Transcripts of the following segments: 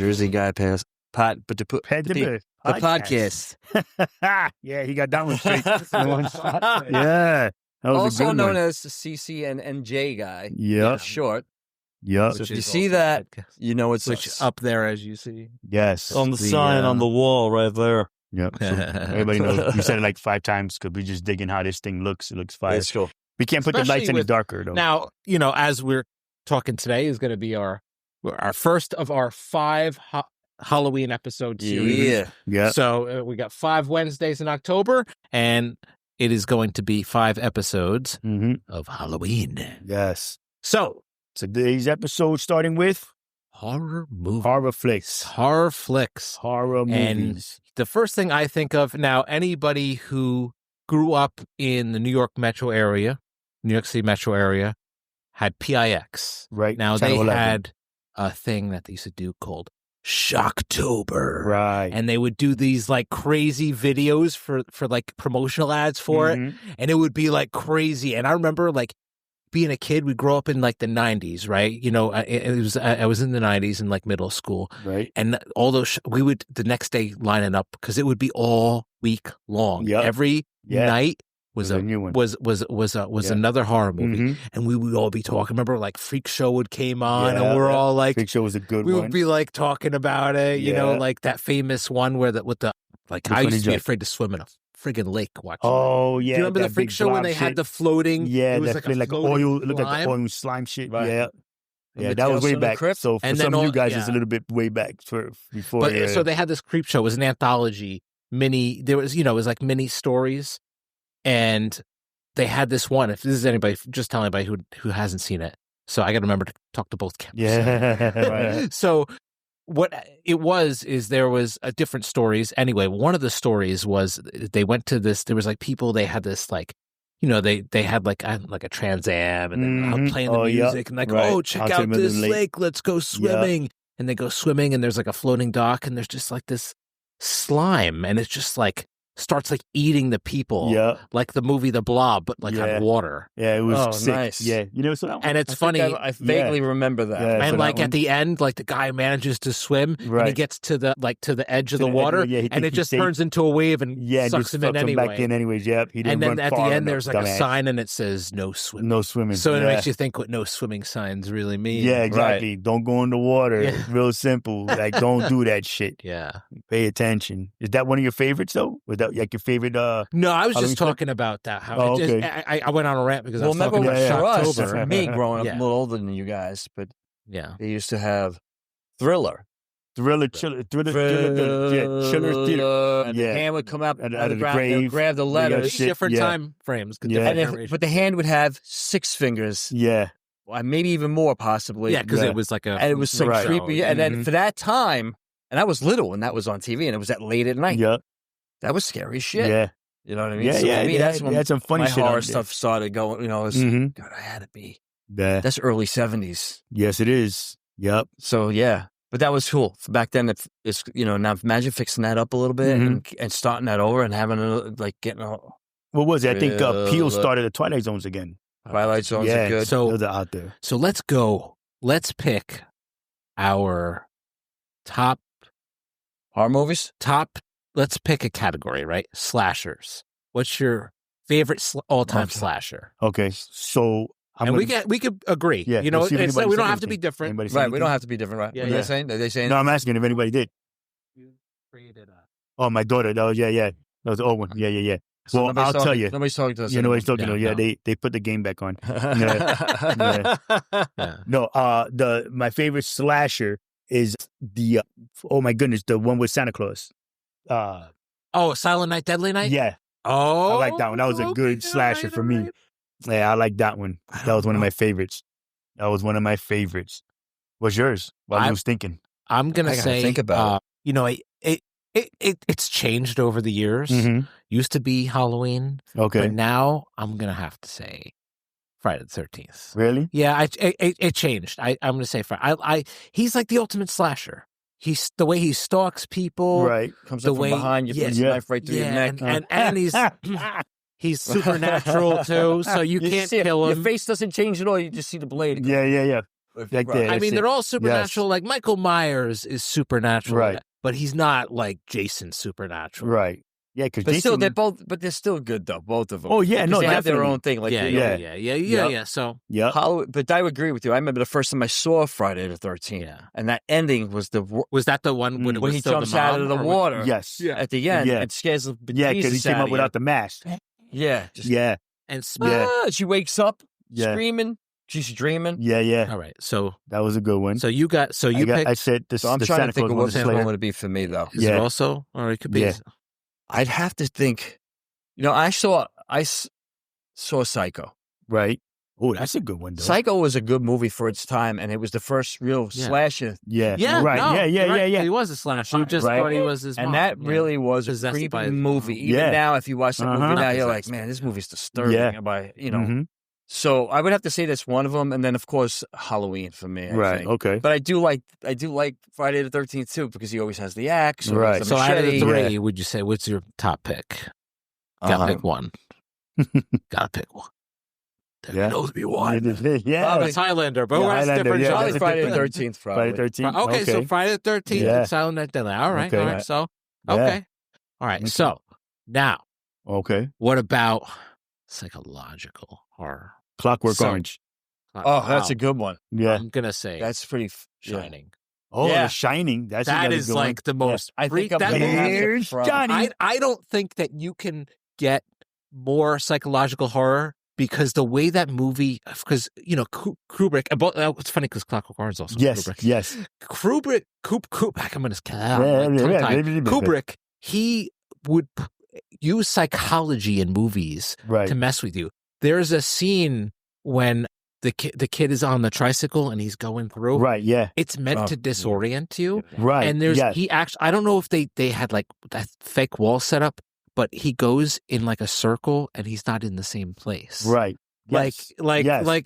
Jersey guy passed. But to put the podcast. Yeah, he got that one straight. Yeah. That was also a good known one. as the CC and NJ guy. Yep. Short. Yep. So if you see that, you know it's which us. up there as you see. Yes. On the sign on the wall right there. Yep. So everybody knows. You said it like 5 times because we're just digging how this thing looks. It looks fire. It's cool. We can't put the lights any darker, though. Now, as we're talking today is going to be our first of our 5 Halloween episode series. Yeah. So we got 5 Wednesdays in October, and it is going to be 5 episodes of Halloween. Yes. So today's episode starting with horror movies. Horror flicks. Horror flicks. Horror movies. And the first thing I think of now, anybody who grew up in the New York City metro area, had PIX. Right. Now Channel they 11. had a thing that they used to do called Shocktober. Right. And they would do these like crazy videos for like promotional ads for it. And it would be like crazy. And I remember like being a kid, we grew up in like the 90s, right? I was in the 90s in like middle school. Right. And all those, we would the next day line it up because it would be all week long. Yep. Every night was a new one. Was another horror movie, and we would all be talking. Remember, like Freak Show came on, and we're all like, Freak Show was a good we one. would be like talking about it, like that famous one where I used to be afraid to swim in a friggin' lake watching. Oh yeah, do you remember the Freak Show when they had the floating? Yeah, it was that like oil, it looked like oil slime shit. Right. Yeah, that was way back. So for some of you guys, it's a little bit way back before. But so they had this Creep Show. It was an anthology mini. There was, it was like mini stories, and they had this one. If this is anybody, just tell anybody who hasn't seen it. So I got to remember to talk to both cameras. Yeah. Right. So what it was is there was different stories. Anyway, one of the stories was they went to this. There was like people. They had this like. They had like a Trans Am and then out playing the music and like, check out this lake. Let's go swimming. And they go swimming and there's like a floating dock and there's just like this slime and it's just like starts like eating the people, like the movie The Blob, but like on water. Yeah, it was sick. Nice. Yeah, so and it's funny. I vaguely remember that. Yeah, and like at the end, like the guy manages to swim and he gets to the edge of the water, and it just turns into a wave and sucks him in anyway. Back in anyways. Yep. He didn't and then run at far the end, enough, there's like dumbass. a sign and it says no swimming. No swimming. So it makes you think what no swimming signs really mean. Yeah, exactly. Right. Don't go in the water. Yeah. Real simple. Like don't do that shit. Yeah. Pay attention. Is that one of your favorites though? Was that like your favorite? No, I was just talking about that. How I went on a rant because I was talking about Shocktober. For me, growing up a little older than you guys, but they used to have Thriller. Chiller Theater. And the hand would come out out of the ground, grave. grab the letters. Different time frames. But the hand would have 6 fingers. Yeah. Maybe even more, possibly. Yeah, because it was like and it was so creepy. And then for that time, and I was little when that was on TV, and it was that late at night. Yeah. That was scary as shit. Yeah. You know what I mean? Yeah, so for me, that's when some funny my shit horror stuff started going. God, I had to be. Yeah. That's early 70s. Yes, it is. Yep. So yeah, but that was cool. Back then, it's now imagine fixing that up a little bit and starting that over and having getting a. What was it? I think Peel started the Twilight Zones again. Twilight Zones are good. So those are out there. So let's go. Let's pick our top horror movies. Let's pick a category, right? Slashers. What's your favorite all-time slasher? Okay, so we could agree. Yeah, we don't have to be different. Right, we don't have to be different, right? Yeah, what are they saying? No, I'm asking if anybody did. You created my daughter. That was That was the old one. Yeah. So well, I'll tell you. Nobody's talking to us. You know nobody's talking to us. Yeah, they put the game back on. No, my favorite slasher is the my goodness, the one with Santa Claus. Silent Night, Deadly Night? Yeah. Oh. I like that one. That was a good slasher for me. Yeah, I like that one. That was one of my favorites. What's yours? While I was thinking. I'm going to say, think about it's changed over the years. Used to be Halloween. Okay. But now I'm going to have to say Friday the 13th. Really? Yeah, it changed. I'm going to say Friday. He's like the ultimate slasher. He's the way he stalks people. Right. Comes up from behind you, puts a knife right through your neck. And he's supernatural too, so you can't kill him. Your face doesn't change at all. You just see the blade. Yeah. Right there, I mean, they're all supernatural. Yes. Like Michael Myers is supernatural, Right. but he's not like Jason supernatural. Right. Yeah, because But still, they're still good though, both of them. Oh yeah, because no, they have their definitely. own thing. Like Yeah. So but I would agree with you. I remember the first time I saw Friday the 13th, and that ending was was that the one when, it was he still jumps the out of the water? Yes. At the end, and scares the because he came up without the mask. Yeah, and she wakes up screaming. She's dreaming. Yeah. All right, so that was a good one. So you picked. I said this. I'm the trying Santa to think Claus of what this one one would be for me though. Is it also, or it could be. Yeah. I'd have to think. I saw Psycho. Right. Oh, that's a good one, though. Psycho was a good movie for its time, and it was the first real slasher. Yeah. Right. No, yeah. He was a slasher. You just thought he was his mom. And that really was a creepy movie. Even now, if you watch the movie now, you're like, man, this movie's disturbing. Yeah. So I would have to say that's one of them, and then of course Halloween for me. I think. Okay. But I do like Friday the 13th too because he always has the axe. Right. So out of the three, would you say what's your top pick? Gotta pick one. Gotta pick one. There knows me one. Yeah. It's Highlander, but we're different genres. Friday the 13th, probably. Friday the 13th. Okay, so Friday the 13th, Silent Night Deadly. All right. So, okay. All right. So, now. Okay. What about psychological horror? Clockwork Orange. That's a good one. Yeah. I'm going to say that's pretty Shining. Oh, The Shining. That is like the most. I think Here's Johnny. I don't think that you can get more psychological horror because the way that movie, because Kubrick. It's funny because Clockwork Orange is also Kubrick. Yes. Kubrick. I'm going to Kubrick. He would use psychology in movies to mess with you. There's a scene when the kid is on the tricycle and he's going through. Right, yeah. It's meant to disorient you. Right. And he actually, I don't know if they had like that fake wall set up, but he goes in like a circle and he's not in the same place. Right. Like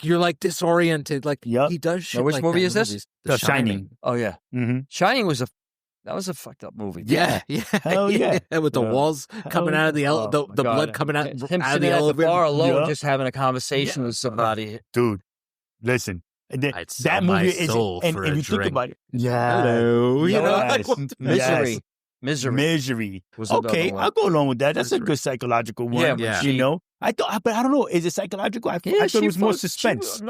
you're like disoriented. Like he does shit. Which like movie that is this? The Shining. Oh yeah. Mm-hmm. Shining was a fucked up movie. Yeah. Hell yeah. With the walls coming out of the the blood coming out him out of sitting the at elevator. the bar alone, just having a conversation with somebody. Dude, listen. I'd sell that my movie soul is, for and a you drink. think about it. Yeah. Hello. Misery. Was okay, I'll go along with that. That's a good psychological one. Yeah. I thought, but I don't know. Is it psychological? I thought it was more suspense.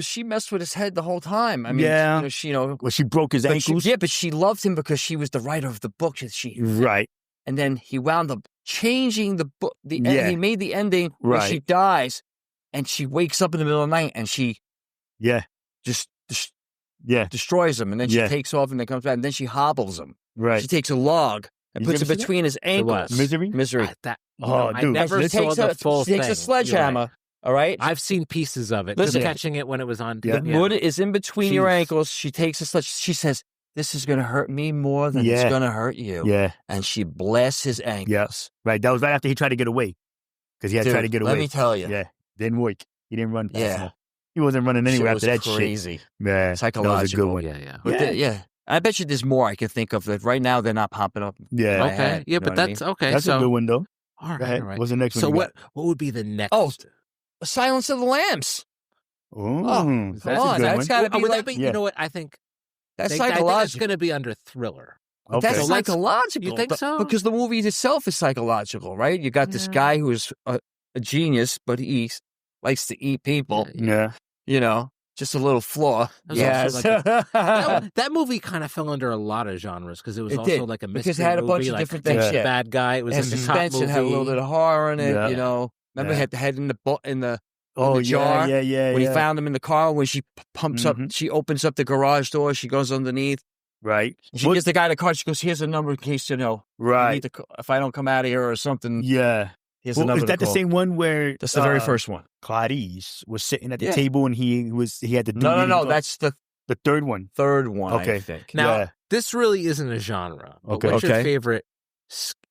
She messed with his head the whole time. I mean, well, she broke his ankles. But she loved him because she was the writer of the book. Right. And then he wound up changing the book. He made the ending where she dies, and she wakes up in the middle of the night, and she just destroys him, and then she takes off, and then comes back, and then she hobbles him. Right. She takes a log and puts it between his ankles. Misery. Dude. I never saw the full thing. She takes a sledgehammer. All right. I've seen pieces of it. Just catching it when it was on. The wood is in between your ankles. She takes a sledge. She says, "This is going to hurt me more than it's going to hurt you." Yeah. And she blasts his ankles. Yes. Right. That was right after he tried to get away. Because he had tried to get away. Let me tell you. Yeah. Didn't work. He didn't run fast enough. He wasn't running anywhere after that crazy. Shit. Yeah. Psychological. That was a good one. Yeah. I bet you there's more I can think of that right now they're not popping up. Yeah. Okay. Head, yeah, but that's okay. That's a good one though. All right. What's the next one? So what would be the next? Oh, Silence of the Lambs. That's got to be like. You know what? I think that's psychological. That's going to be under thriller. Okay. That's psychological. You think so? Because the movie itself is psychological, right? You got this guy who is a genius, but he likes to eat people. Yeah. Just a little flaw. Yes. That movie kind of fell under a lot of genres because it was also like a mystery because it had a bunch of different things. Bad guy. It was and suspense. It had a little bit of horror in it. Remember, he had the head in the jar. Yeah. When he found him in the car, when she pumps up, she opens up the garage door. She goes underneath. Right. She gives the guy the card. She goes, "Here's a number in case Right. if I don't come out of here or something." Yeah. Here's a number. Is that the same one where that's the very first one? Clarice was sitting at the table and he had to do no. That's the third one. Third one. Okay. I think. Now this really isn't a genre. Okay. What's your favorite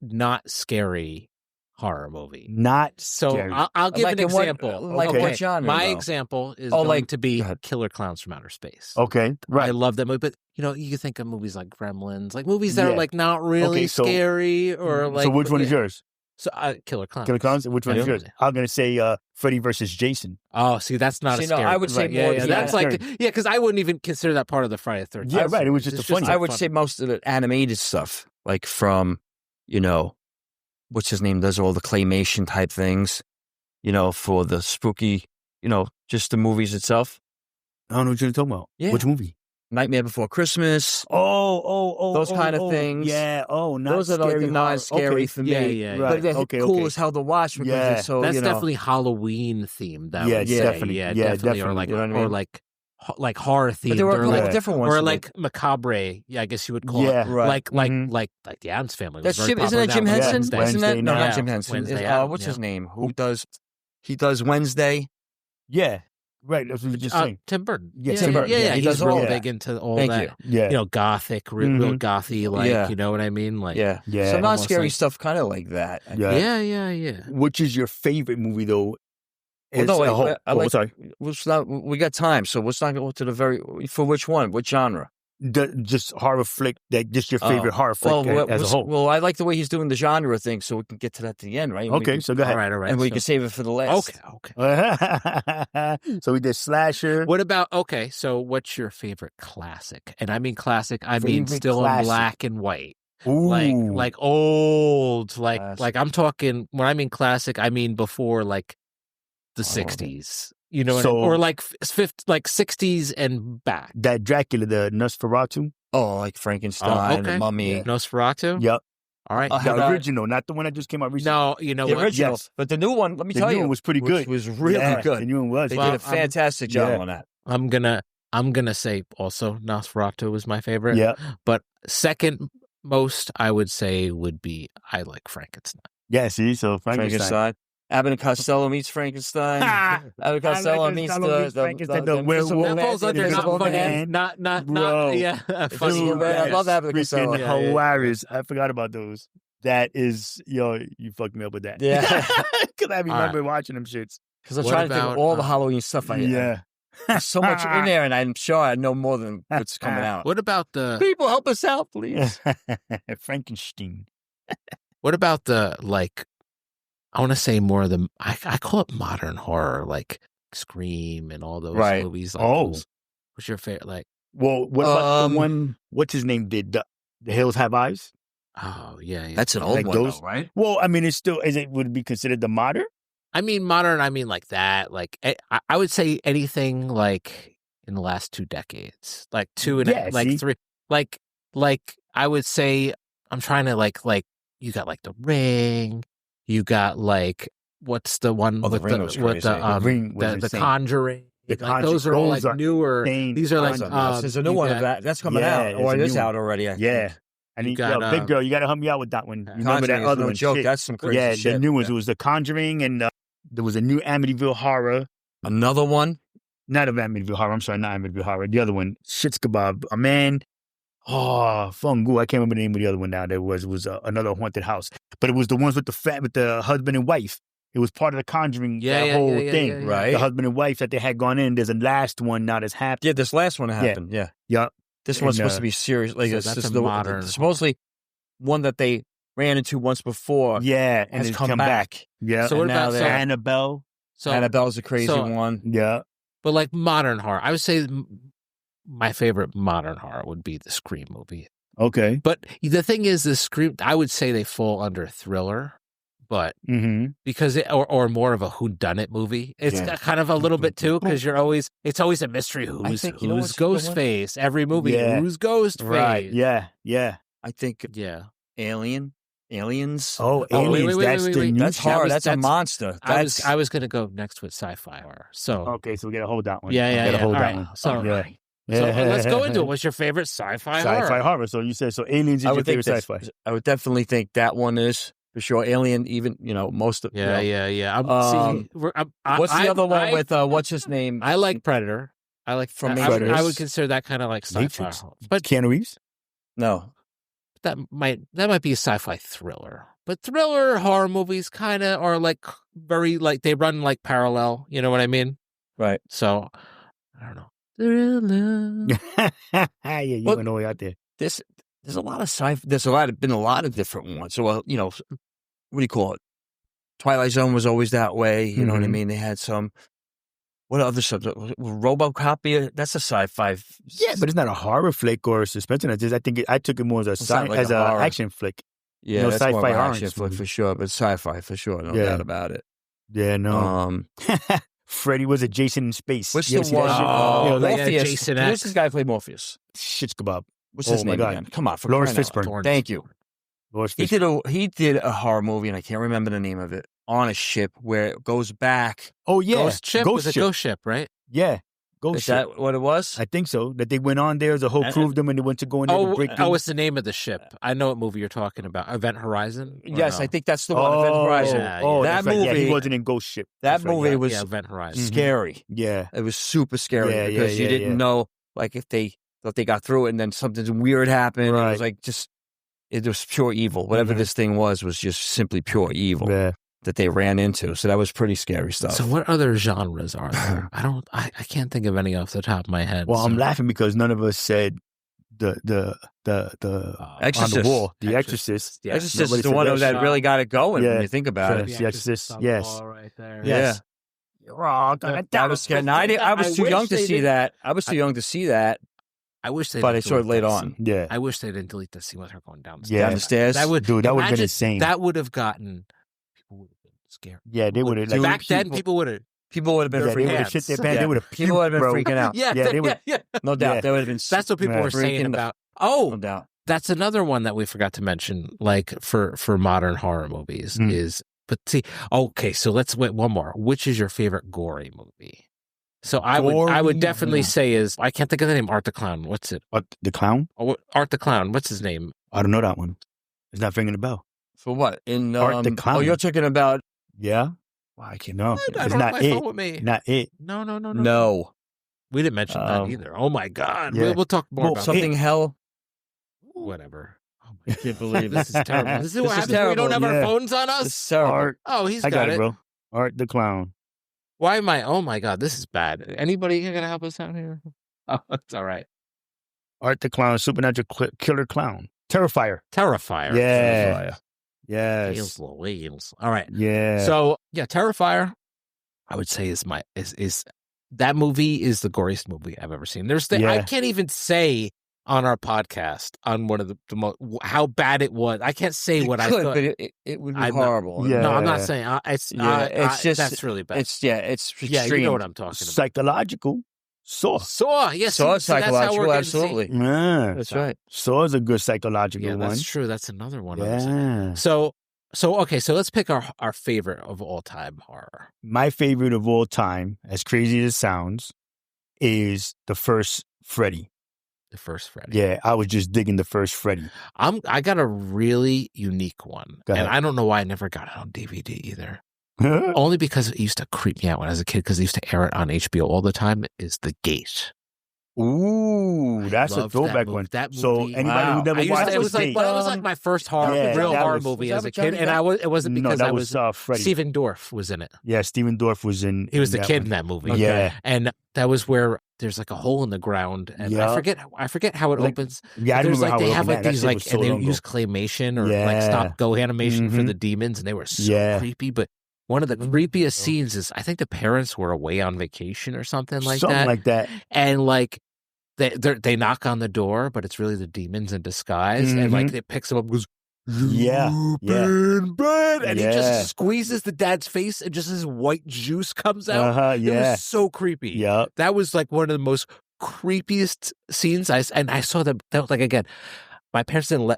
not scary horror movie? Not scary. So I'll give an example. What genre? My example is going to be Killer Clowns from Outer Space. Okay, right. I love that movie, but you think of movies like Gremlins, like movies that are like not really scary or like. So which one is yours? So, Killer Clowns. Killer Clowns? Which one is yours? I'm going to say Freddy versus Jason. Oh, see, that's not a scary. No, I would say more. Yeah, that's like, because I wouldn't even consider that part of the Friday the 13th. Yeah, right. It was just a funny. I would say most of the animated stuff, like from, what's his name, does all the claymation type things, for the spooky, just the movies itself. I don't know what you're talking about. Yeah. Which movie? Nightmare Before Christmas. Those kind of things. Yeah. Not those are like the non-scary for me. Yeah. Right. But they're cool as hell to watch because it's so. That's definitely Halloween themed. Definitely. Yeah, definitely. Or like, like horror themed. But there were like different ones. Or like macabre. Yeah, I guess you would call it. Right. Like the Addams Family. That's Jim. Isn't that Jim Henson? Isn't that? No, not Jim Henson. What's his name? He does Wednesday. Yeah. Right, that's what you just saying. Tim Burton. Yeah, Tim Burton. Yeah, he's real big into all that. Yeah. Gothic, real gothy, like, you know what I mean? Like, yeah. So non-scary stuff kind of like that. Yeah. Which is your favorite movie, though? Sorry. We got time, so let's not go to for which one? Which genre? Just horror flick, just your favorite horror flick as a whole. Well, I like the way he's doing the genre thing, so we can get to that at the end, right? Okay, so go ahead. All right. And we can save it for the last. Okay. So we did slasher. What about, so what's your favorite classic? And I mean classic, I mean still in black and white. Ooh. Like old, like I'm talking, when I mean classic, I mean before like the 60s. Or like 60s and back. That Dracula, the Nosferatu. Oh, like Frankenstein, the Mummy. Yeah. Nosferatu? Yep. All right. The original, not the one that just came out recently. No, the original. Yes. But the new one, let me tell you. The new one was pretty good. It was really good. The new one was. They did a fantastic job on that. I'm gonna say also Nosferatu was my favorite. Yeah. But second most, I would say, would be I like Frankenstein. Yeah, see? So Frankenstein. Abbott and Costello meets Frankenstein. Abbott and Costello meets Frankenstein. That falls under not yeah. Funny. I love Abbott and Costello. Hilarious. I forgot about those. That is, you fucked me up with that. Yeah. Because I remember watching them shits. Because I'm trying to think of all the Halloween stuff I have. There's so much in there, and I'm sure I know more than what's coming out. What about the... People, help us out, please. Frankenstein. What about the, like... I want to say more of the, I call it modern horror, like Scream and all those movies. Like those. What's your favorite? Like, well, what about the one? What's his name? Did the Hills Have Eyes? Oh yeah. That's an old one, though, right? Well, I mean, it's still would it be considered the modern? I mean, modern. I mean, like that. Like, I would say anything like in the last 2 decades, like 2 and like 3. Like I would say, I'm trying to like you got like The Ring. You got like what's the one with the Conjuring? Those are all like newer. These are like there's a new one of that that's coming out, or it is out already. Yeah, and big girl, you got to help me out with that one. You remember that other one? Joke. That's some crazy shit. Yeah, the new ones. It was The Conjuring, and there was a new Amityville Horror. Another one, not of Amityville Horror. I'm sorry, not Amityville Horror. The other one, Shit's Kebab. A man. Oh, Fungu. I can't remember the name of the other one now. There was another haunted house. But it was the ones with the husband and wife. It was part of the Conjuring whole thing. Right. The husband and wife that they had gone in. There's a last one now that's happened. Yeah, this last one happened. Yeah. Yeah. This one's supposed to be serious. Like so that's a modern. Supposedly one that they ran into once before. Yeah. And has come back. Yeah. So what about Annabelle? So Annabelle's a crazy one. Yeah. But like modern horror, I would say my favorite modern horror would be the Scream movie. Okay. But the thing is, the Scream, I would say they fall under thriller, but because or more of a whodunit movie. It's kind of a little bit too, because it's always a mystery. Who's Ghostface? Every movie, who's Ghostface? Right. Yeah. I think Aliens. Oh, Aliens. Wait. That's horror. That's a monster. I was going to go next with sci-fi horror. So okay, so we got to hold that one. Yeah. Hold that right. one. So let's go into it. What's your favorite sci-fi horror? Sci-fi horror. So you said Aliens is your favorite sci-fi. I would definitely think that one is for sure. Alien, even most of yeah. What's the other one with what's his name? I like Predator. I like from Matrix. I would consider that kind of like sci-fi. But Keanu Reeves? No. That might be a sci-fi thriller. But thriller horror movies kind of are like very like they run like parallel. You know what I mean? Right. So I don't know. Yeah, you went all the way out there. There's a lot of sci-fi. Been a lot of different ones. So, what do you call it? Twilight Zone was always that way. You know what I mean? They had some. What other subject? RoboCop? That's a sci-fi. Yeah, but it's not a horror flick or a suspense. I took it more as an action flick. Yeah, that's sci-fi more of an horror action flick for sure, but sci-fi for sure. No doubt about it. Yeah, no. Freddy was a Jason in space. What's the one? Morpheus. Jason X. Who's this guy play Morpheus? Shit's kebab. What's his name again? Come on, for Lawrence Fishburne. Thank you. He did a horror movie, and I can't remember the name of it. On a ship where it goes back. Oh yeah, Ghost Ship was a ghost ship, right? Yeah, Ghost Ship. Is that what it was? I think so. That they went on there as a whole crew of them, and they went to go in there to break through. Oh, it's the name of the ship. I know what movie you're talking about. Event Horizon. Yes, I think that's the one. Event Horizon. That movie. Right. Yeah, he wasn't in Ghost Ship. That movie was Event Horizon. Scary. Yeah, it was super scary because you didn't know, like, if they thought they got through it, and then something weird happened. Right. It was like it was pure evil. Whatever this thing was just simply pure evil. Yeah. That they ran into. So that was pretty scary stuff. So what other genres are there? I can't think of any off the top of my head. Well, I'm laughing because none of us said the Exorcist. On the Wall. The Exorcist. The Exorcist is the one that really got it going when you think about it. The Exorcist. Yes. Right there. Yes. That was scary. I was too young to see that. I was too young to see that. I wish they. But I saw it late on. Yeah. I wish they didn't delete the scene with her going down the stairs. Down the stairs. That would have been insane. That would have gotten. People would have been scared. Yeah, they would have. Back then, people would have. People would have been freaking out. Shit their pants. They would have. People would have been freaking out. Yeah. No doubt. They would have been. That's what people were saying about. No doubt. That's another one that we forgot to mention. Like for modern horror movies is. But see, okay, so let's wait one more. Which is your favorite gory movie? So I would definitely say I can't think of the name. Art the Clown. What's it? Art the Clown. Art the Clown. What's his name? I don't know that one. It's not ringing a bell. For what? In Art the Clown. Oh, you're talking about. Yeah. Well, I can't know. It's not it. With me. Not it. No. We didn't mention that either. Oh my God. Yeah. We'll talk more about something. Hell. Whatever. I can't believe this is terrible. This is what happens when we don't have our phones on us. It's terrible. He's got it, bro. Art the Clown. Why am I? Oh my God, this is bad. Anybody gonna help us out here? Oh, it's all right. Art the Clown, supernatural killer clown, Terrifier. Yeah. Yes. Louise. All right. Yeah. So Terrifier, I would say is that movie is the goriest movie I've ever seen. I can't even say on our podcast on one of the most how bad it was. I can't say what I thought. But it would be horrible. No, I'm not saying it's just that's really bad. It's extreme. Yeah, you know what I'm talking about. Psychological. Saw. Yes. Saw is psychological. Absolutely. Yeah, that's right. Saw is a good psychological one. That's true. That's another one. Yeah. So okay. So let's pick our favorite of all time horror. My favorite of all time, as crazy as it sounds, is the first Freddy. The first Freddy. Yeah, I was just digging the first Freddy. I got a really unique one, and I don't know why I never got it on DVD either. Only because it used to creep me out when I was a kid because they used to air it on HBO all the time. Is The Gate. Ooh, that's a throwback one. So anybody who never watched it was like my first real horror movie as a kid, and it wasn't because I was Freddy. Stephen Dorff was in it. Yeah, Stephen Dorff was in. He was the kid in that movie. Yeah, and that was where there's like a hole in the ground, and I forget how it opens. Yeah, I remember how they it have opened. like these and they use claymation or like stop go animation for the demons, and they were so creepy, but. One of the creepiest scenes is I think the parents were away on vacation or something like that. And like they knock on the door, but it's really the demons in disguise. And like it picks them up and goes, Ben. And he just squeezes the dad's face and just his white juice comes out. It was so creepy. Yeah. That was like one of the most creepiest scenes. I saw that like again, my parents didn't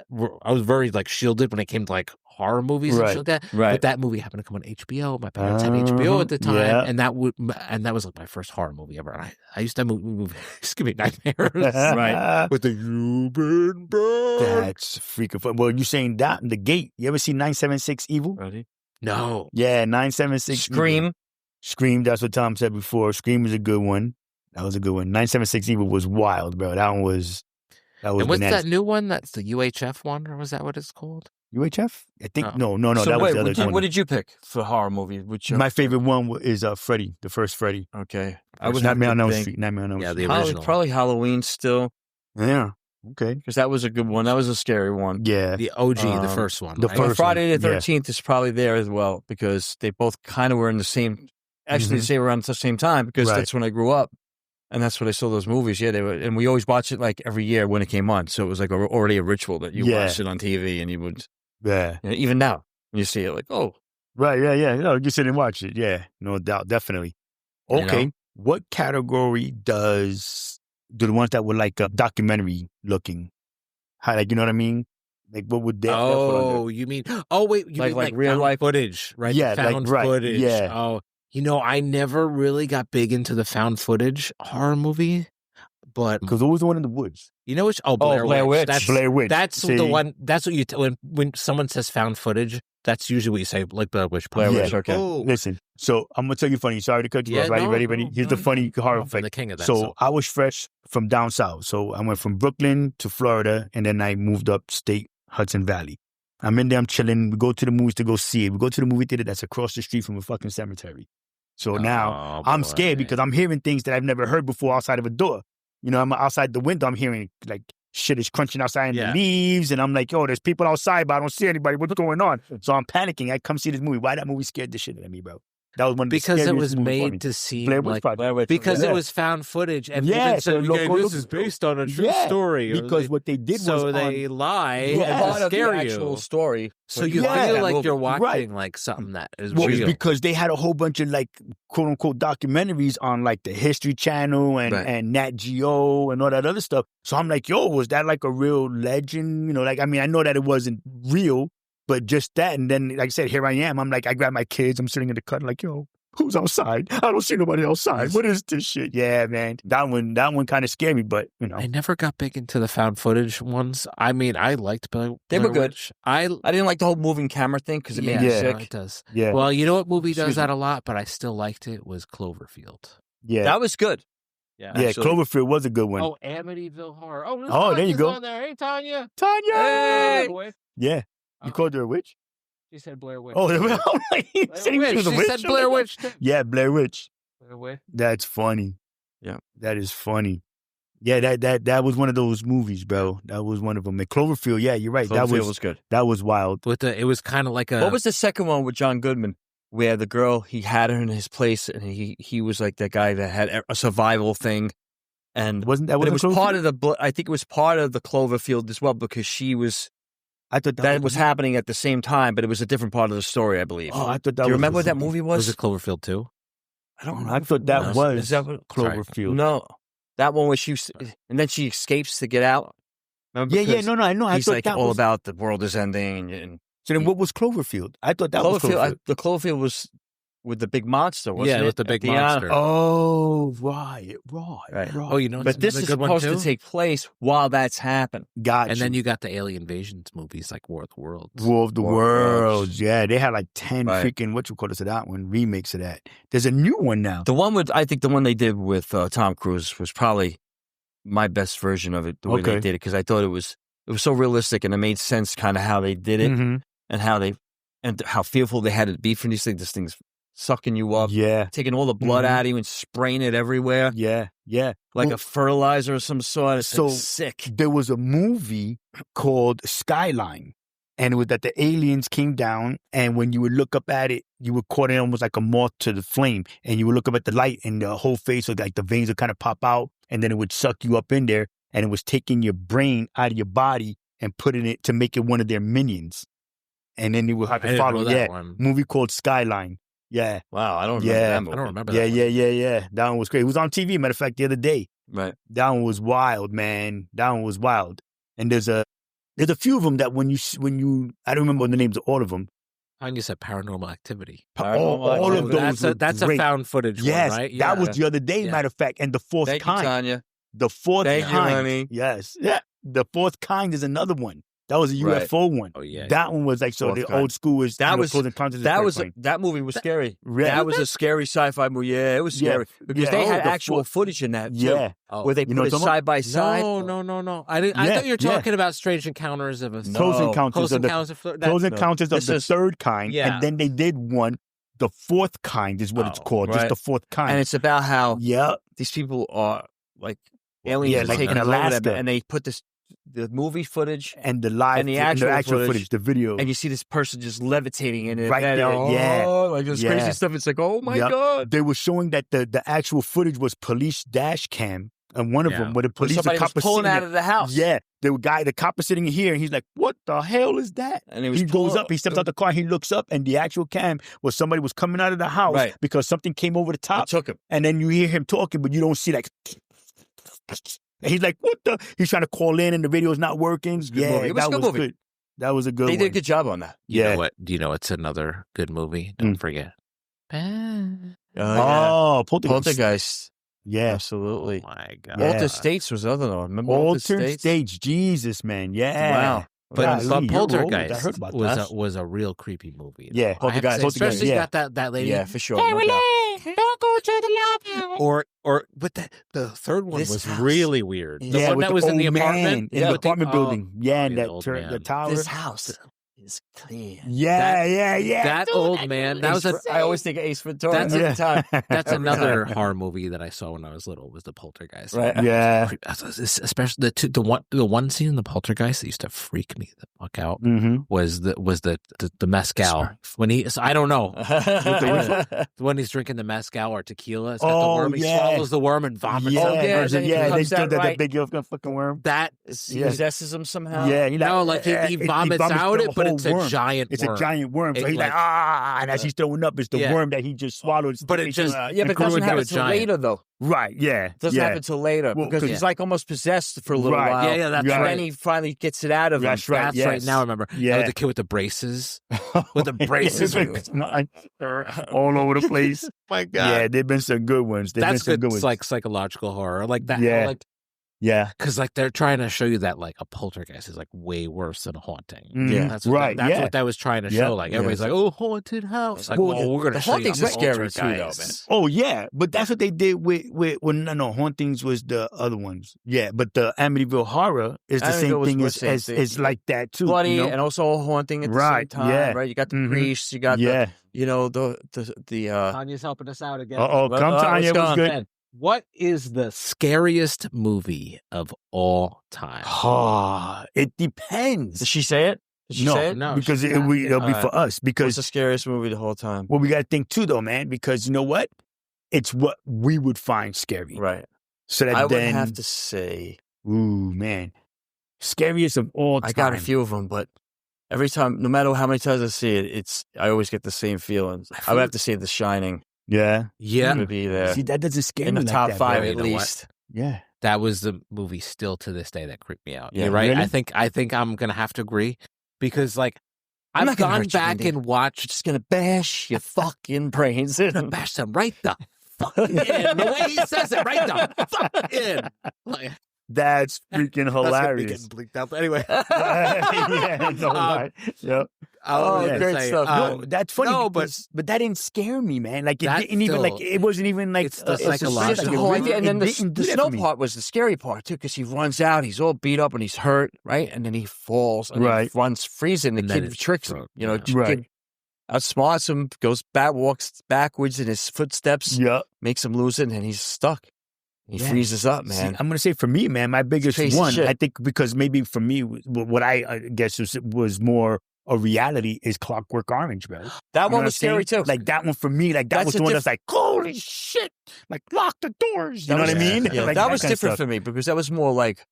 I was very like shielded when it came to like horror movies and shit like that. Right. But that movie happened to come on HBO. My parents had HBO at the time, and that was like my first horror movie ever. And I used to movie give me nightmares. Right. With the "You Been Burned." That's freaking fun. Well, you saying that in The Gate? You ever see 976 Evil? Ready? No. Yeah, 976 Scream. Evil. Scream. That's what Tom said before. Scream was a good one. That was a good one. 976 Evil was wild, bro. That one was. And what's that new one? That's the UHF one, or was that what it's called? UHF? I think no. So that was the other one. What did you pick for horror movie? My favorite one is Freddy, the first Freddy. Okay, I was Nightmare on Elm Street. Nightmare on Elm Street. Yeah, the original. Probably Halloween still. Yeah. Okay. Because that was a good one. That was a scary one. Yeah. The OG, the first one. The right? first Friday the one, 13th is probably there as well because they both kind of were in the same. Actually, they say around the same time because that's when I grew up, and that's when I saw those movies. Yeah, they were, and we always watched it like every year when it came on. So it was like already a ritual that you watched it on TV, and you would. Yeah. You know, even now, when you see it, like, oh. Right, yeah. No, you sit and watch it. Yeah, no doubt, definitely. Okay. You know? What category do the ones that were like documentary looking? How, like, you know what I mean? Like, what would that? Oh, you mean? Oh, wait, you mean like real found life footage, right? Yeah, found footage. Yeah. Oh, you know, I never really got big into the found footage horror movie, but because what was the one in the woods? You know which? Oh, Blair Witch. That's Blair Witch. That's the one. That's what you when someone says found footage. That's usually what you say, like Blair Witch. Blair Witch. Okay. Oh. Listen, so I'm gonna tell you funny. Sorry to cut you off. Ready? Here's the funny horror effect. The king of that. So I was fresh from down south. So I went from Brooklyn to Florida, and then I moved upstate Hudson Valley. I'm in there. I'm chilling. We go to the movies to go see it. We go to the movie theater that's across the street from a fucking cemetery. So now I'm scared because I'm hearing things that I've never heard before outside of a door. You know, I'm outside the window. I'm hearing like shit is crunching outside in the leaves. And I'm like, yo, there's people outside, but I don't see anybody. What's going on? So I'm panicking. I come see this movie. Why that movie scared the shit out of me, bro? That was one of the because it was made made to seem Blair Witch Project. Because it was found footage, and people said, this is based on a true story. Because what they did was they lie and to scare you. Actual story, so you feel like you're watching like something that is real. Because they had a whole bunch of like quote unquote documentaries on like the History Channel and Nat Geo and all that other stuff. So I'm like, yo, was that like a real legend? You know, like I mean, I know that it wasn't real. But just that, and then, like I said, here I am. I'm like, I grab my kids. I'm sitting in the cut, like, yo, who's outside? I don't see nobody outside. What is this shit? Yeah, man, that one kind of scared me. But you know, I never got big into the found footage ones. I mean, I liked Blair They were good. Witch. I didn't like the whole moving camera thing because it made me sick. No, it does. Yeah. Well, you know what movie does that a lot, but I still liked it was Cloverfield. Yeah, that was good. Yeah, Cloverfield was a good one. Oh, Amityville Horror. Oh, there you go. On there. Hey, Tanya. Hey! Yeah, you called her a witch. She said Blair Witch. Oh, she said Blair Witch. Yeah, Blair Witch. Blair Witch. That's funny. Yeah, that is funny. Yeah, that was one of those movies, bro. That was one of them. And Cloverfield, yeah, you're right. Cloverfield was good. That was wild. It was kind of like a. What was the second one with John Goodman, where the girl he had her in his place, and he was like that guy that had a survival thing, and wasn't it was part of the. I think it was part of the Cloverfield as well because she was. I thought that was happening at the same time, but it was a different part of the story, I believe. Oh, I thought that. Do you remember what that movie was? Was it Cloverfield 2? I don't know. I thought that was Cloverfield. No, that one was she, and then she escapes to get out. Remember? Yeah, no, I know. He's like all about the world is ending. And so then, what was Cloverfield? I thought that was Cloverfield. The Cloverfield was with the big monster, wasn't it? Yeah, with the big monster. Oh, right. Oh, you know, but this is supposed to take place while that's happened. Gotcha. And then you got the Alien Invasions movies like War of the Worlds. War of the Worlds. Yeah, they had like 10 freaking, what you call it, that one, remakes of that. There's a new one now. I think the one they did with Tom Cruise was probably my best version of it, the way they did it, because I thought it was so realistic and it made sense kind of how they did it and how fearful they had to be from these things. This thing's sucking you up, taking all the blood out of you and spraying it everywhere. Like a fertilizer of some sort. It's sick. There was a movie called Skyline, and it was that the aliens came down, and when you would look up at it, you were caught in almost like a moth to the flame, and you would look up at the light, and the whole face would, like, the veins would kind of pop out, and then it would suck you up in there, and it was taking your brain out of your body and putting it to make it one of their minions. And then you would have to follow that one. Movie called Skyline. Yeah. Wow, I don't remember that movie. I don't remember that. Yeah. That one was great. It was on TV, matter of fact, the other day. Right. That one was wild, man. That one was wild. And there's a few of them that when you I don't remember the names of all of them. I think you said Paranormal Activity. All of those. That's a found footage one, right? That was the other day, matter of fact. And the fourth kind. Thank you, Tanya. The fourth kind. Thank you, honey. Yes. Yeah. The fourth kind is another one. That was a UFO one. Oh yeah. That one was like the old school was that movie was scary. That was a scary sci-fi movie. Yeah, it was scary because they had actual footage in that. Yeah, where they put it side by side. No. I thought you were talking about Strange Encounters of a Close Encounters of the third kind. Yeah. And then they did one. The fourth kind is what it's called. Just the fourth kind. And it's about how these people are like aliens taking Alaska, and they put this the movie footage and the live and the actual footage, the video, and you see this person just levitating in it, right there, like this crazy stuff. It's like, oh my god! They were showing that the actual footage was police dash cam, and one of them where the police somebody was pulling out of the house. Yeah, the cop is sitting here, and he's like, "What the hell is that?" And he goes up, he steps out the car, he looks up, and the actual cam was somebody was coming out of the house because something came over the top, took him, and then you hear him talking, but you don't see like. And he's like, "What the?" He's trying to call in, and the video's not working. It was a good movie. Good. That was a good. They did a good job on that. You know what? Do you know it's another good movie? Don't forget. Poltergeist. Yeah, absolutely. Oh my God. Altered States was the other one. Remember Altered States? Jesus, man. Yeah. Wow. But Poltergeist was a real creepy movie. Yeah, Poltergeist. Especially got that lady. Yeah, for sure. Don't go to the lobby. But the third one was really weird. The one that was in the apartment. In the apartment building. Yeah, and the tower. This house is clean. Yeah. That old man. That was I always think of Ace Ventura every time. That's another horror movie that I saw when I was little. Was the Poltergeist? Right. Yeah. Especially the one scene in the Poltergeist that used to freak me the fuck out was the mezcal when he. I don't know when he's drinking the mezcal or tequila. It's got the worm. He swallows the worm and vomits. They still did that big fucking worm. That he possesses him somehow. Yeah, he vomits out it, but it's a giant worm. It's a giant worm. So he's like, and as he's throwing up, it's the worm that he just swallowed. But it just, but it doesn't happen until later, though. Right, yeah. It doesn't happen until later because he's like almost possessed for a little while. Yeah, that's right. Then he finally gets it out of him. That's right. That's right. Now I remember. Yeah. The kid with the braces. With the braces. All over the place. My God. Yeah, there've been some good ones. That's good. It's like psychological horror. Like that. Yeah. Yeah, because like they're trying to show you that like a poltergeist is like way worse than a haunting. Yeah, that's what what that was trying to show. Like everybody's like, "Oh, haunted house." Like, we're going to show you hauntings are scary too, though, man. Oh yeah, but that's what they did with hauntings was the other ones. Yeah, but the Amityville Horror is the same thing as like that too. Bloody and also a haunting at the same time. Yeah. Right, you got the priests, you got the Tanya's helping us out again. Come Tanya, was good. What is the scariest movie of all time? It depends. Did she say it? No, because it'll be for us. Because what's the scariest movie the whole time? Well, we got to think too, though, man. Because you know what? It's what we would find scary, right? So that I would have to say, ooh, man, scariest of all time. I got a few of them, but every time, no matter how many times I see it, I always get the same feelings. I would have to say The Shining. Yeah. Would be there. See, that doesn't scare in me the like top that, 5 bro. at least. Yeah, that was the movie still to this day that creeped me out. Yeah, you're right. Really? I think I'm gonna have to agree because like I've gone back and watched. Just gonna bash your fucking brains in. Gonna bash them right the fuck in. The way he says it, right the fuck in. Like, that's freaking hilarious. That's bleaked out. But anyway, Yep. Great stuff. No, that's funny. No, but that didn't scare me, man. Like it didn't even like it wasn't even like it's the psychological. And then the snow part was the scary part too, because he runs out, he's all beat up and he's hurt, right? And then he falls and he runs freezing. The kid tricks him, kid outsmarts him, walks backwards in his footsteps, makes him lose it, and he's stuck. He freezes up, man. See, I'm going to say for me, man, my biggest one, I think because maybe for me, what I guess was more a reality is Clockwork Orange, bro. That one was scary too. Like that one for me, like that was the one that's like, holy shit, like lock the doors. You know what I mean? Yeah, like, that was different for me because that was more like,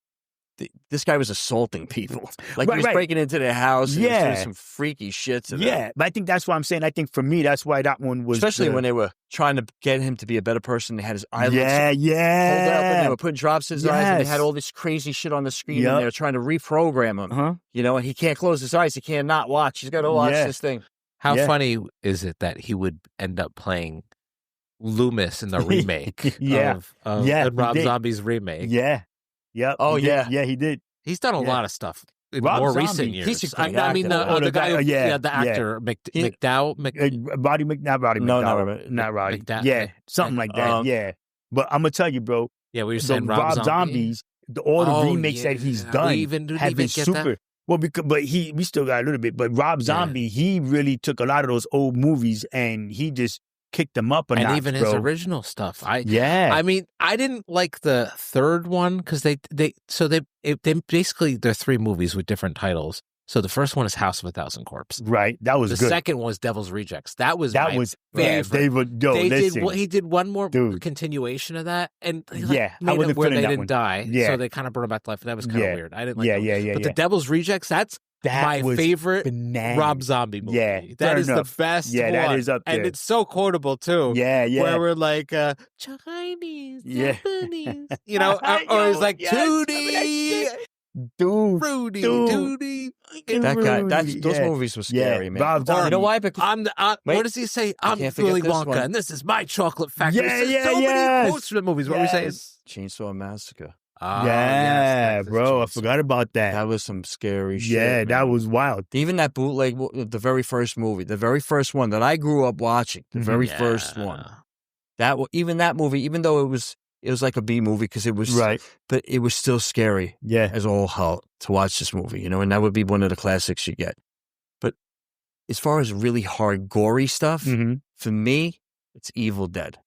this guy was assaulting people. Like he was breaking into their house and he was doing some freaky shit to them. Yeah, but I think that's why I'm saying, I think for me, that's why that one was. Especially when they were trying to get him to be a better person. They had his eyelids pulled up and they were putting drops in his eyes and they had all this crazy shit on the screen and they were trying to reprogram him. And he can't close his eyes. He can't not watch. He's got to watch this thing. How funny is it that he would end up playing Loomis in the remake of Rob Zombie's remake? Yeah. Yeah. Oh, yeah, he did. He's done a lot of stuff in Rob more Zombie, recent years. He's a great I mean, the guy, the actor, McDowell. Roddy McDowell. No, not Roddy. McDowell. Yeah, something like that. But I'm gonna tell you, bro. Yeah, we were saying Rob Zombies. All the remakes that he's done have been super. Well, but we still got a little bit. But Rob Zombie, he really took a lot of those old movies and he just kicked them up a notch, and even bro. his original stuff. I mean, I didn't like the third one because they basically they're 3 movies with different titles. So the first one is House of a Thousand Corpses. Right, that was the good. The second one was Devil's Rejects. That was favorite. He did one more continuation of that, and made it where they didn't die. So they kind of brought him back to life. That was kind of weird. I didn't like that. But the Devil's Rejects, that's my favorite Rob Zombie movie. Yeah, that is the best one. That is up there. And it's so quotable too. Yeah. Where we're like Chinese, Japanese, you know, or it's like Tootie. Dude, Rudy. That guy, those movies were scary, man. Rob Zombie. You know why? Because what does he say? I'm Willy Wonka, and this is my chocolate factory. Yeah, many quotes from the movies. What were we saying? Chainsaw Massacre. Bro, I forgot about that. That was some scary shit. Yeah, man. that was wild. Even that bootleg, the very first movie, the very first one that I grew up watching, the very first one. Even that movie, even though it was like a B movie because it was but it was still scary. Yeah, as all hell to watch this movie, you know, and that would be one of the classics you get. But as far as really hard, gory stuff, for me, it's Evil Dead.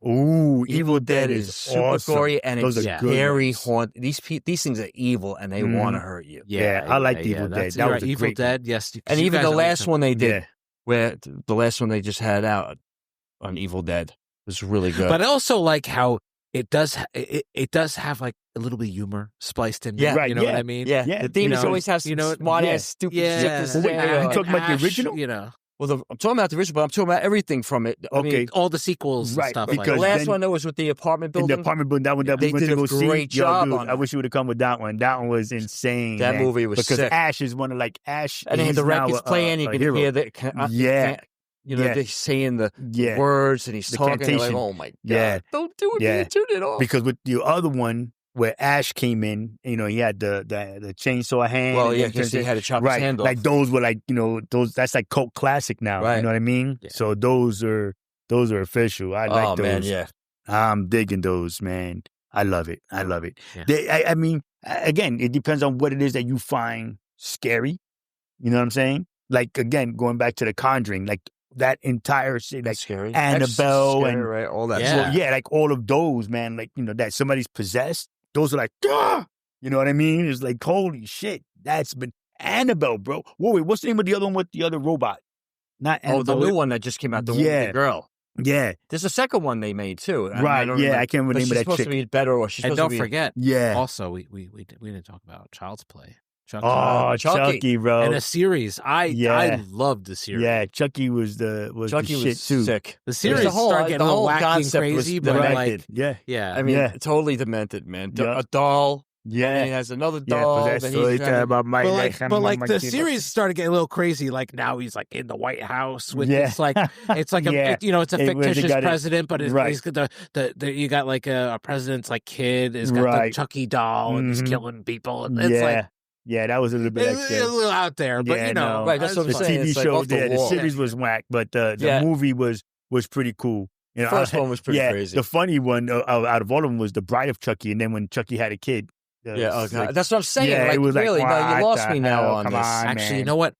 Ooh, Evil Dead is super awesome. Gory, and Those it's are very haunting. These things are evil, and they want to hurt you. Yeah, I like Evil Dead. That was a Evil great Dead. Yes, and even the last one they did, where the last one they just had out on Evil Dead was really good. But I also like how it does have like a little bit of humor spliced in. Yeah, you know what I mean. Yeah, the demons always have some smart ass, stupid shit to say. You talking about the original? You know. Well, I'm talking about the original, but I'm talking about everything from it. I mean, all the sequels and stuff. Because the last one that was with the apartment building. The apartment building, that one that we went to go see. They did a great job on it. I wish you would have come with that one. That one was insane. That movie was because sick. Ash is one of Ash. And then the record's playing, you can hear the you know, they're saying the words, and he's talking. Like, oh my god, don't do it! Yeah. Tune it off. Because with the other one, where Ash came in, you know, he had the chainsaw hand. Well, yeah, because he had to chop his hand off. Like those were that's like cult classic now. Right. You know what I mean? Yeah. So those are official. I like those. Man, yeah. I'm digging those, man. I love it. Yeah. I mean, again, it depends on what it is that you find scary. You know what I'm saying? Like, again, going back to The Conjuring, like that entire shit, like scary. Annabelle scary, and right? All that. Yeah, like all of those, man. Like, you know, that somebody's possessed. Those are like, ah! You know what I mean? It's like, holy shit, that's been Annabelle, bro. Wait, what's the name of the other one with the other robot? Not Annabelle. Oh, the new one that just came out, the one with the girl. Yeah. There's a second one they made too. Right, I can't remember the name of that chick. She's supposed to be better, or she's supposed to be... And don't forget, also, we didn't talk about Child's Play. Chucky, bro. And a series. I loved the series. Yeah, Chucky was the shit too. Sick. The series started getting all wacky and crazy, but like, yeah. I mean, totally demented, man. A doll. Yeah, he has another doll. But like the series started getting a little crazy. Like now he's like in the White House with it's like a it's a fictitious president, but he's you got like a president's like kid has got the Chucky doll and he's killing people. And it's like. Yeah, that was a little bit extra. A little out there, but you know. Right, that's what I'm saying. The TV show, the series was whack, but the movie was pretty cool. You know, first one was pretty crazy. The funny one out of all of them was The Bride of Chucky, and then when Chucky had a kid. That's what I'm saying. Yeah, it was really, like, no, you lost me now on this. Actually, you know what?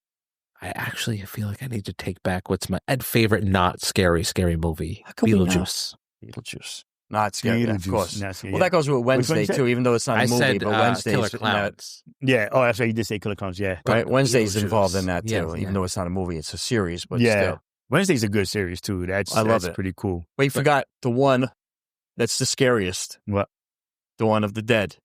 I feel like I need to take back what's my favorite not scary movie. Beetlejuice. Not scary, of course. Well, that goes with Wednesday, too, even though it's not a movie, but Wednesday's... Killer Clowns. Yeah, that's right, you did say Killer Clowns, yeah. Right, Wednesday's involved in that, too, even though it's not a movie, it's a series, but still. Wednesday's a good series, too. I love it. Pretty cool. Wait, you forgot the one that's the scariest. What? Dawn of the Dead.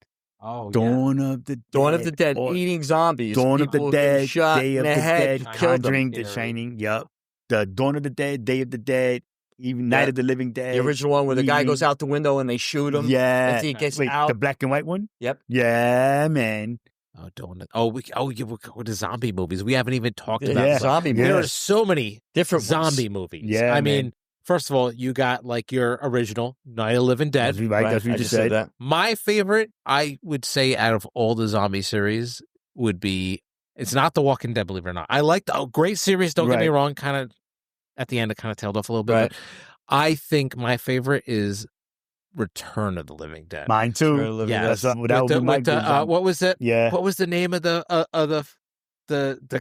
Oh, Dawn of the Dead. Dawn of the Dead, eating zombies. Dawn of the Dead, Day of the Dead, Conjuring, The Shining, yep. The Dawn of the Dead, Day of the Dead, even Night of the Living Dead. The original one where the guy goes out the window and they shoot him. Yeah. He gets out. The black and white one? Yep. Yeah, man. With the zombie movies. We haven't even talked about zombie movies. There are so many different zombie movies. Yeah, I mean, first of all, you got like your original Night of the Living Dead. That's what you just said. That. My favorite, I would say, out of all the zombie series would be, it's not The Walking Dead, believe it or not. I like the great series, don't get me wrong, kind of at the end it kind of tailed off a little bit. Right. But I think my favorite is Return of the Living Dead. Mine too. Yes. What was it? Yeah. What was the name of the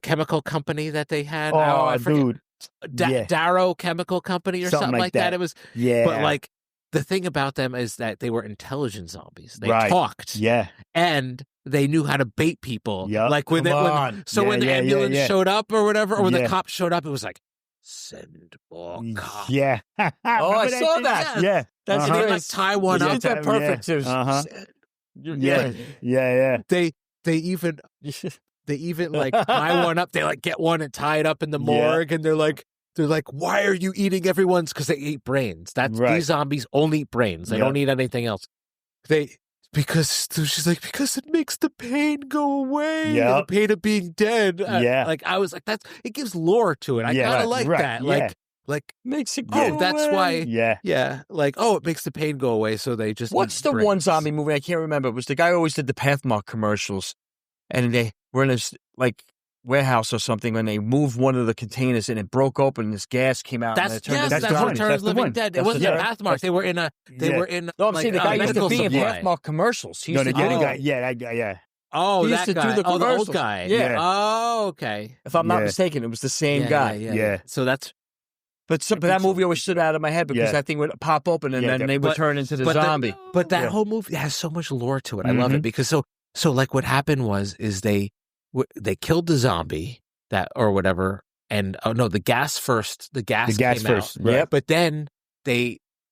chemical company that they had? Oh, dude. Darrow Chemical Company or something like that. It was, but like the thing about them is that they were intelligent zombies. They talked, and they knew how to bait people. Like when the ambulance showed up or whatever, or when the cops showed up, it was like, send more cops. I saw that. Yeah, that's they like tie one up. That perfect. They even like tie one up. They like get one and tie it up in the morgue, and they're like, why are you eating everyone's? Because they eat brains. These zombies only eat brains. They don't eat anything else. Because it makes the pain go away. The pain of being dead. Like I was like, it gives lore to it. I kind of like that. Like makes it go away. That's why. Like, it makes the pain go away. So they just. What's the one zombie movie I can't remember? It was the guy who always did the Pathmark commercials, and they were in this like warehouse or something, when they moved one of the containers and it broke open and this gas came out. That's Return of the Living Dead. It wasn't Pathmark. They were in No, I'm saying the guy used to be in Pathmark commercials. He used to do that guy. Oh, he used to do the commercials. The old guy. Yeah. Oh, okay. If I'm not mistaken, it was the same guy. Yeah. So that's. But that movie always stood out of my head because that thing would pop open and then they would turn into the zombie. But that whole movie has so much lore to it. I love it because so like what happened was they killed the zombie or whatever, and the gas first. The gas came first, out. Right. But then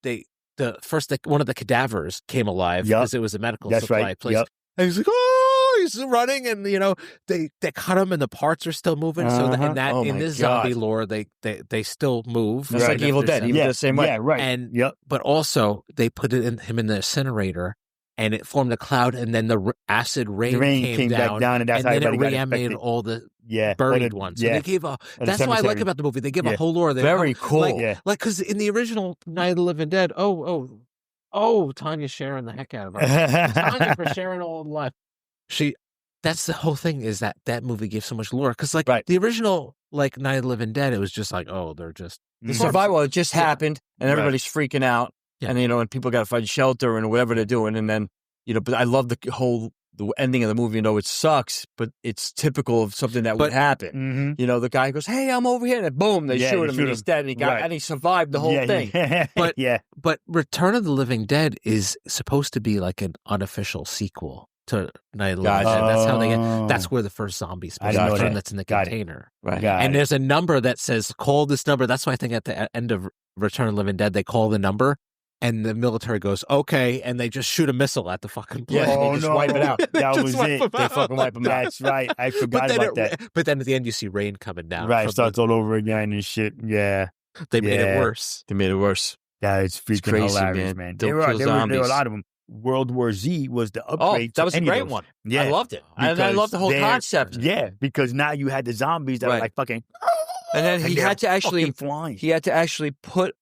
one of the cadavers came alive because it was a medical supply place. Yep. And he's like, he's running, and they cut him, and the parts are still moving. So in this zombie lore, they still move. That's like Evil Dead. Evil Dead the same way. Yeah, right. And but also they put him in the incinerator. And it formed a cloud, and then the acid rain came back down, and that's then it reanimated all the buried ones. So they gave that's what I like about the movie. They give a whole lore. Very cool. Like because in the original Night of the Living Dead, Tanya's sharing the heck out of her. Tanya for sharing all of life. That's the whole thing, is that movie gives so much lore. Because the original Night of the Living Dead, it was just like, they're just the survival. It just happened, and everybody's freaking out. Yeah. And, people got to find shelter and whatever they're doing. And then, but I love the ending of the movie. It sucks, but it's typical of something that would happen. Mm-hmm. The guy goes, "Hey, I'm over here." And boom, they shoot him and he's dead. And and he survived the whole thing. But Return of the Living Dead is supposed to be like an unofficial sequel to Night of the Living Dead. That's how they get. That's where the first zombie return that's in the container. Right. And there's a number that says, call this number. That's why I think at the end of Return of the Living Dead, they call the number. And the military goes, okay, and they just shoot a missile at the fucking place. They just wipe it out. That was it. They fucking wipe them out. That's right. I forgot about that. But then at the end, you see rain coming down. Right, it starts all over again and shit. Yeah. They made it worse. Yeah, it's freaking crazy, hilarious, man. There were a lot of them. World War Z was the upgrade. That was a great one. Yeah. I loved it. And I loved the whole concept. Yeah, because now you had the zombies that were like fucking... And then he had to actually put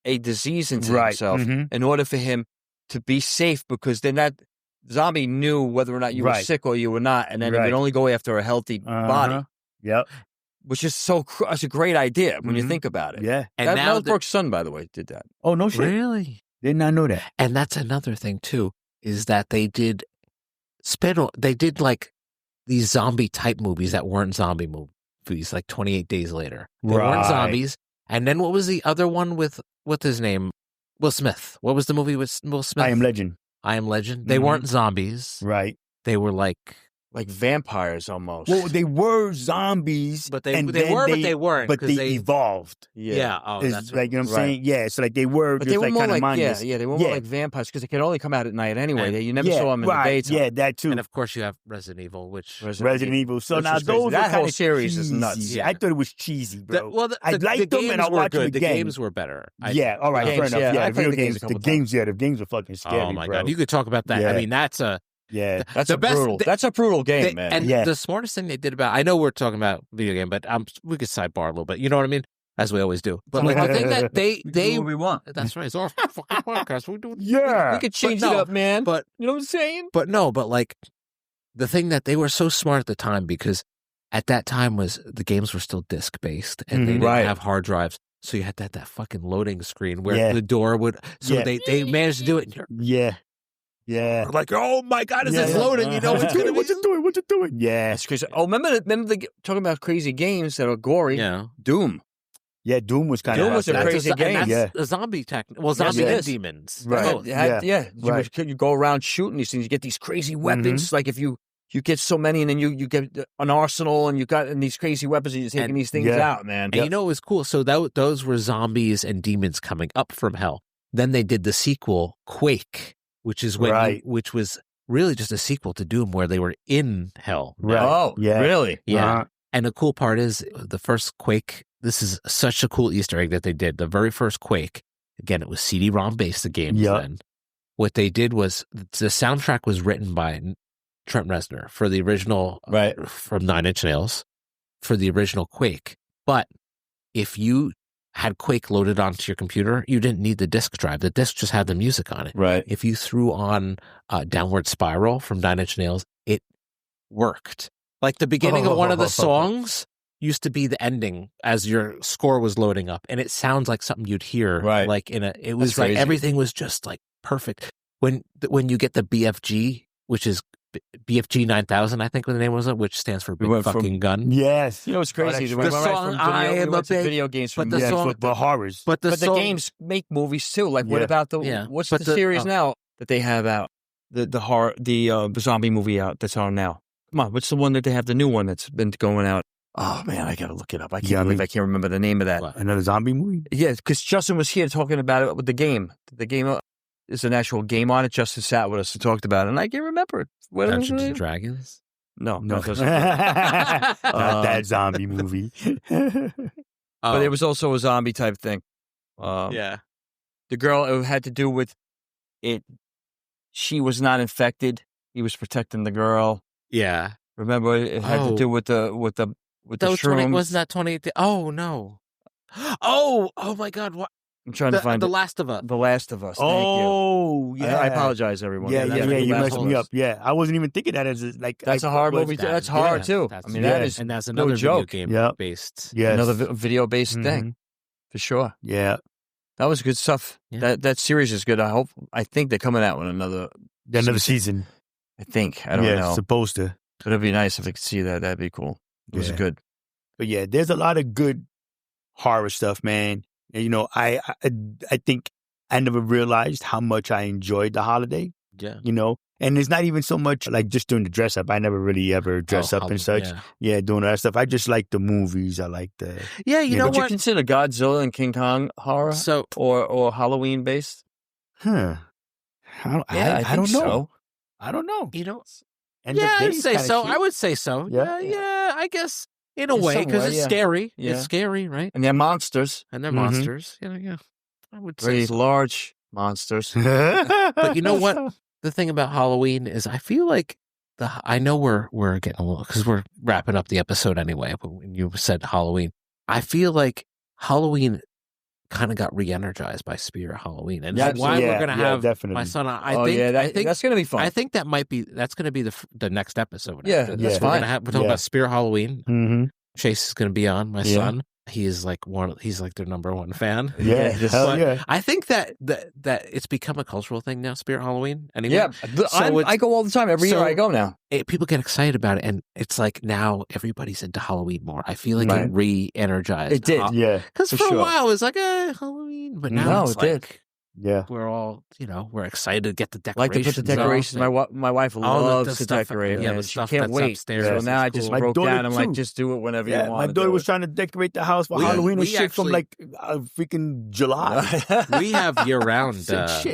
a disease into himself in order for him to be safe, because then that zombie knew whether or not you were sick or you were not, and then it would only go after a healthy body. Yep. Which is it's a great idea when you think about it. Yeah. And Mel Brooks' son, by the way, did that. Oh, no shit. Really? Did not know that. And that's another thing too, is that they did like these zombie type movies that weren't zombie movies, like 28 Days Later. They weren't zombies. And then what was the other one with, what's his name? Will Smith. What was the movie with Will Smith? I Am Legend. They weren't zombies. Right. They were like vampires almost. Well, they were zombies. But they weren't. But they evolved. Yeah. Oh, that's like, you know what I'm saying? Yeah. So like they were just like kind of mindless. Yeah, they were more like vampires because they could only come out at night anyway. You never saw them in the daytime. Yeah, that too. And of course you have Resident Evil, which... Resident Evil. So now those that whole kind of series cheesy. is nuts. Yeah. I thought it was cheesy, bro. I liked them and I watched them again. The games were better. All right, fair enough. Yeah, the games. The games were fucking scary, oh my God. You could talk about that. I mean, that's a... Yeah, that's a brutal game, man. And the smartest thing they did I know we're talking about video game, but we could sidebar a little bit. You know what I mean? As we always do. But like the thing that they do what we want. That's right. It's our fucking podcast. We do it. Yeah, we could change it up, man. But you know what I'm saying? But like the thing that they were so smart at the time, because at that time was the games were still disc based and they didn't have hard drives. So you had that fucking loading screen where the door would. So they managed to do it. Yeah. We're like, oh my God, is this loading? You know what's going to What you doing? Yeah. It's crazy. Oh, remember talking about crazy games that are gory? Yeah. Doom. Yeah, Doom was kind of. Doom was a crazy game. That's a zombie zombie and demons. Right. You go around shooting these things. You get these crazy weapons. Like if you get so many, and then you get an arsenal, and you got these crazy weapons, and you're taking these things out, man. And you know what was cool? So those were zombies and demons coming up from hell. Then they did the sequel, Quake, which is which was really just a sequel to Doom, where they were in hell. Right. Oh, really? Yeah. And the cool part is the first Quake. This is such a cool Easter egg that they did. The very first Quake, again, it was CD-ROM based, the game then. What they did was the soundtrack was written by Trent Reznor for the original, from Nine Inch Nails, for the original Quake. But if you had Quake loaded onto your computer, you didn't need the disk drive. The disk just had the music on it. Right. If you threw on Downward Spiral from Nine Inch Nails, it worked. Like the beginning of one of the songs used to be the ending as your score was loading up, and it sounds like something you'd hear. Right. Like it was like everything was just like perfect. When you get the BFG, which is BFG 9000, I think the name was it, which stands for Big Fucking Gun. Yes. You know what's crazy? The song I Am a Big video games from the song, but horrors. But the games make movies too. Like what about what's the series now that they have out? The horror, the zombie movie out that's on now. Come on, what's the one that they have? The new one that's been going out. Oh man, I gotta look it up. I can't believe I can't remember the name of that. Another zombie movie? Yeah, because Justin was here talking about it with the game. The game is an actual game on it. Justin sat with us and talked about it, and I can't remember it. Dungeons and Dragons? No. Not that zombie movie. But it was also a zombie type thing. The girl, it had to do with it. She was not infected. He was protecting the girl. Yeah. Remember, it had to do with the shrooms. Wasn't that 2018? Oh, no. Oh my God. What? I'm trying to find The Last of Us. The Last of Us. Thank you. Yeah. I apologize, everyone. Yeah, you messed me up. Yeah, I wasn't even thinking that as like that's a horror movie. That's horror too. That's, I mean, that is and that's another video game based. Yes. Another video based thing for sure. Yeah, that was good stuff. Yeah. That series is good. I think they're coming out with another season. I think. I don't know. Yeah, supposed to. But it'd be nice if I could see that. That'd be cool. It was good. But yeah, there's a lot of good horror stuff, man. And, you know, I think I never realized how much I enjoyed the holiday. Yeah. You know, and it's not even so much like just doing the dress up. I never really ever dress up and such. Yeah, doing that stuff. I just like the movies. I like the. Yeah, you know what? Would you consider Godzilla and King Kong horror? Or Halloween based? Huh. I don't know. So. I don't know. You know. I'd say so. I would say so. Yeah. I guess in a way because it's scary. Yeah. It's scary, right? And they're monsters. Monsters. Yeah. I would say very large monsters. But you know what? The thing about Halloween is, I feel like I know we're getting a little because we're wrapping up the episode anyway. But when you said Halloween, I feel like Halloween kind of got re-energized by Spirit Halloween, and that's why we're going to have my son. I think that's going to be fun. I think that's going to be the next episode. Yeah, that's fine. We're talking about Spirit Halloween. Mm-hmm. Chase is going to be on. My son. He is like he's like their number one fan. Yeah, I think that it's become a cultural thing now. Spirit Halloween. Anyway. Yeah, I go all the time. Every year I go now. People get excited about it, and it's like now everybody's into Halloween more. I feel like it re-energized. It did, because for a while it was like Halloween, but now it's like. Yeah, we're all we're excited to get the decorations. Like to put the decorations. My wife loves to decorate. Yeah, she can't wait. Upstairs. So now I just broke down. I'm like, just do it whenever you want. My daughter was trying to decorate the house for Halloween and shit from like freaking July. We have year round.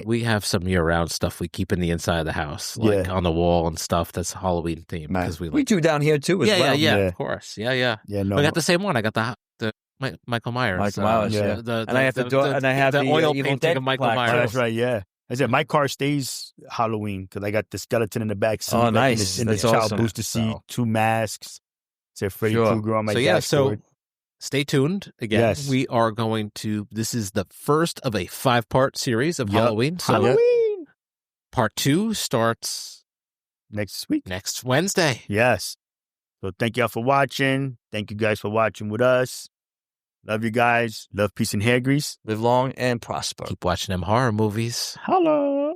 We have some year round stuff we keep in the inside of the house, like on the wall and stuff that's Halloween themed. Because we do down here too. As well. Yeah, of course. Yeah. No, I got the same one. I got the Michael Myers. And I have the oil evil painting dead of Michael Myers. Oh, that's right. Yeah. I said my car stays Halloween because I got the skeleton in the back seat. Oh, nice! In the child booster seat, 2 masks. It's Freddy Krueger on my dashboard. So stay tuned. Again, we are going to. This is the first of a 5-part series of Halloween. So Halloween. Part 2 starts next week. Next Wednesday. Yes. So thank y'all for watching. Thank you guys for watching with us. Love you guys. Love, peace, and hair grease. Live long and prosper. Keep watching them horror movies. Hello.